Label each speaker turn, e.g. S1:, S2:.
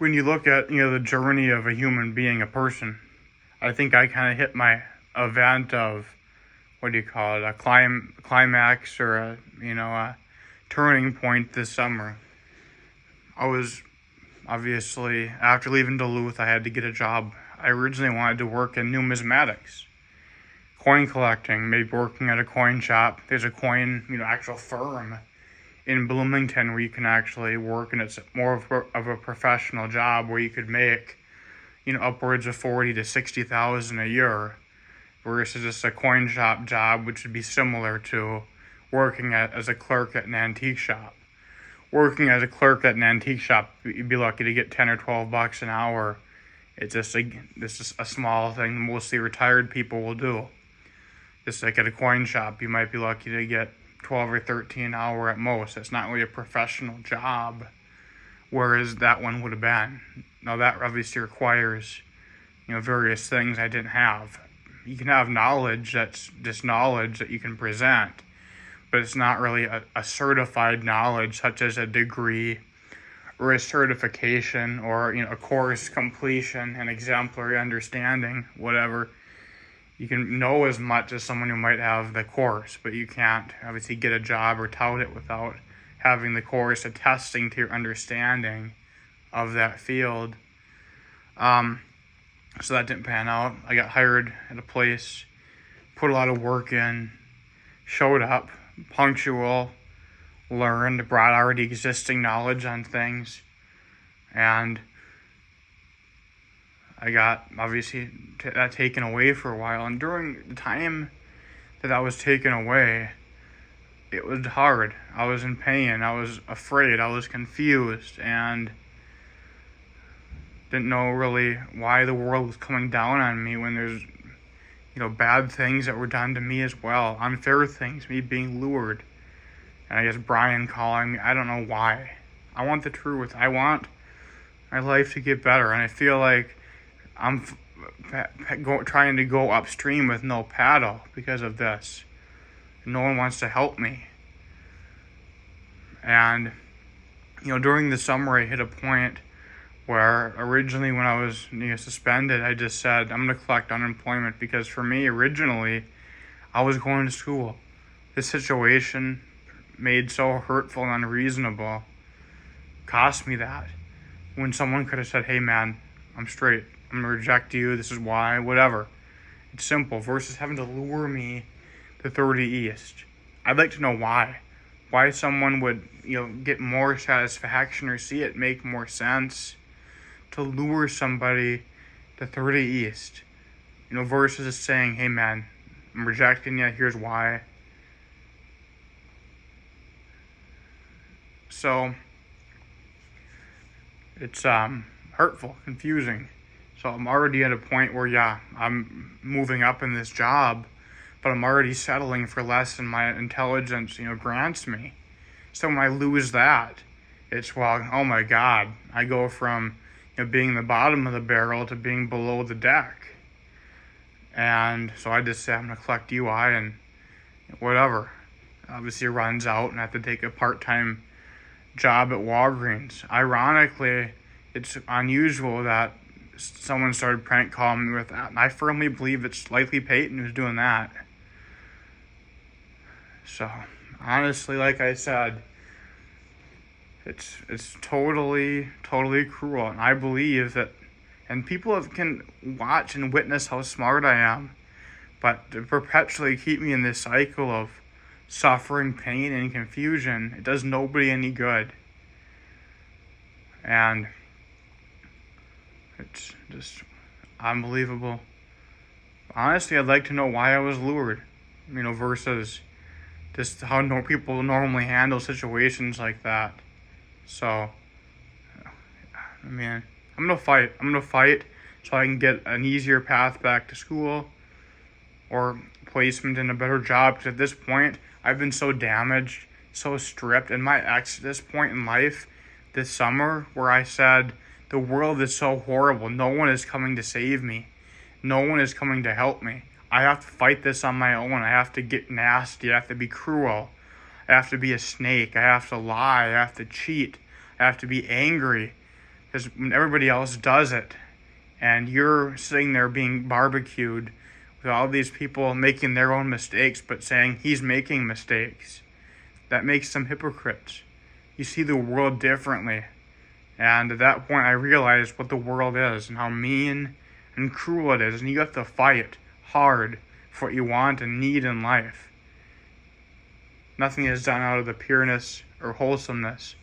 S1: when you look at, the journey of a human being, a person, I think I kind of hit my event of, what do you call it, a climax or a turning point this summer. I was, obviously, after leaving Duluth, I had to get a job. I originally wanted to work in numismatics, coin collecting, maybe working at a coin shop. There's a coin, actual firm in Bloomington where you can actually work, and it's more of a professional job where you could make, upwards of 40 to 60,000 a year, versus just a coin shop job, which would be similar to working as a clerk at an antique shop. Working as a clerk at an antique shop, you'd be lucky to get 10 or 12 bucks an hour. It's just this is a small thing mostly retired people will do. Just like at a coin shop, you might be lucky to get 12 or 13 an hour at most. It's not really a professional job, whereas that one would have been. Now that obviously requires, various things I didn't have. You can have knowledge that's just knowledge that you can present, but it's not really a certified knowledge such as a degree or a certification or a course completion, an exemplary understanding, whatever. You can know as much as someone who might have the course, but you can't obviously get a job or tout it without having the course attesting to your understanding of that field. So that didn't pan out. I got hired at a place, put a lot of work in, showed up, punctual, learned, brought already existing knowledge on things, and I got obviously that taken away for a while. And during the time that was taken away, it was hard. I was in pain. I was afraid. I was confused, and didn't know really why the world was coming down on me when there's, bad things that were done to me as well. Unfair things, me being lured. And I guess Brian calling me. I don't know why. I want the truth. I want my life to get better. And I feel like I'm trying to go upstream with no paddle because of this. No one wants to help me. And, during the summer, I hit a point where originally when I was suspended, I just said, I'm going to collect unemployment, because for me, originally, I was going to school. This situation made so hurtful and unreasonable cost me that. When someone could have said, hey man, I'm straight, I'm going to reject you, this is why, whatever. It's simple, versus having to lure me to 30 East. I'd like to know why. Why someone would, get more satisfaction or see it make more sense to lure somebody to 30 East, versus just saying, hey man, I'm rejecting you, here's why. So, it's hurtful, confusing. So I'm already at a point where, I'm moving up in this job, but I'm already settling for less than my intelligence, grants me. So when I lose that, it's, well, oh my God, I go from, being the bottom of the barrel to being below the deck. And so I just say, I'm going to collect UI and whatever. Obviously it runs out and I have to take a part-time job at Walgreens. Ironically, it's unusual that someone started prank calling me with that. And I firmly believe it's likely Payton who's doing that. So, honestly, like I said, it's totally cruel. And I believe that, and people can watch and witness how smart I am, but to perpetually keep me in this cycle of suffering, pain, and confusion, it does nobody any good. And it's just unbelievable. Honestly, I'd like to know why I was lured, versus just how people normally handle situations like that. So, I'm going to fight. I'm going to fight so I can get an easier path back to school or placement in a better job. Because at this point, I've been so damaged, so stripped. And my ex at this point in life, this summer, where I said, the world is so horrible. No one is coming to save me. No one is coming to help me. I have to fight this on my own. I have to get nasty. I have to be cruel. I have to be a snake. I have to lie. I have to cheat. I have to be angry. Because when everybody else does it, and you're sitting there being barbecued with all these people making their own mistakes, but saying he's making mistakes, that makes them hypocrites. You see the world differently. And at that point, I realized what the world is and how mean and cruel it is. And you have to fight hard for what you want and need in life. Nothing is done out of the pureness or wholesomeness